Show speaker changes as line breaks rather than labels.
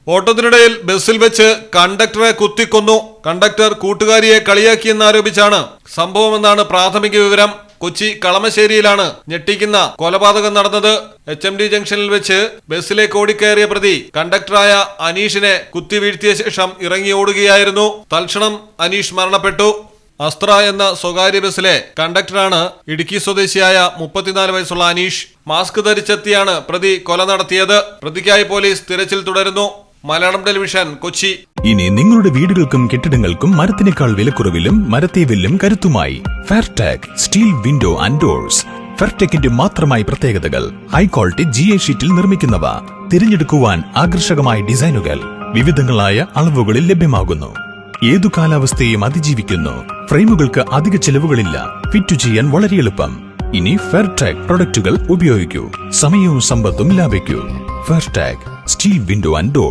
ഓട്ടത്തിനിടയിൽ ബസ്സിൽ വെച്ച് കണ്ടക്ടറെ കുത്തിക്കൊന്നു. കണ്ടക്ടർ കൂട്ടുകാരിയെ കളിയാക്കിയെന്നാരോപിച്ചാണ് സംഭവമെന്നാണ് പ്രാഥമിക വിവരം. കൊച്ചി കളമശ്ശേരിയിലാണ് ഞെട്ടിക്കുന്ന കൊലപാതകം നടന്നത്. HMD ജംഗ്ഷനിൽ വെച്ച് ബസ്സിലേക്ക് ഓടിക്കയറിയ പ്രതി കണ്ടക്ടറായ അനീഷിനെ കുത്തിവീഴ്ത്തിയ ശേഷം ഇറങ്ങി ഓടുകയായിരുന്നു. തൽക്ഷണം അനീഷ് മരണപ്പെട്ടു. അസ്ത്ര എന്ന സ്വകാര്യ ബസ്സിലെ കണ്ടക്ടറാണ് ഇടുക്കി സ്വദേശിയായ 34 വയസ്സുള്ള അനീഷ്. മാസ്ക് ധരിച്ചെത്തിയാണ് പ്രതി കൊല നടത്തിയത്. പ്രതിക്കായി പോലീസ് തിരച്ചിൽ തുടരുന്നു. മലയാളം ടെലിവിഷൻ, കൊച്ചി.
ഇനി നിങ്ങളുടെ വീടുകൾക്കും കെട്ടിടങ്ങൾക്കും മരത്തിനേക്കാൾ വിലക്കുറവിലും മരത്തേവിലും കരുത്തുമായി ഫെയർടെക് സ്റ്റീൽ വിൻഡോ ആൻഡ് ഡോർസ്. ഫെയർടെക്കിന്റെ മാത്രമായി പ്രത്യേകതകൾ. ഹൈ ക്വാളിറ്റി GA ഷീറ്റിൽ നിർമ്മിക്കുന്നവ. തിരഞ്ഞെടുക്കുവാൻ ആകർഷകമായ ഡിസൈനുകൾ വിവിധങ്ങളായ അളവുകളിൽ ലഭ്യമാകുന്നു. ഏതു കാലാവസ്ഥയും അതിജീവിക്കുന്നു. ഫ്രെയിമുകൾക്ക് അധിക ചെലവുകളില്ല. ഫിറ്റ് ചെയ്യാൻ വളരെ എളുപ്പം. ഇനി ഫെയർടെക് പ്രൊഡക്റ്റുകൾ ഉപയോഗിക്കൂ. സമയവും സമ്പത്തും ലാഭിക്കൂ. ഫെയർടെക് സ്റ്റീൽ വിൻഡോ ആൻഡ് ഡോർസ്.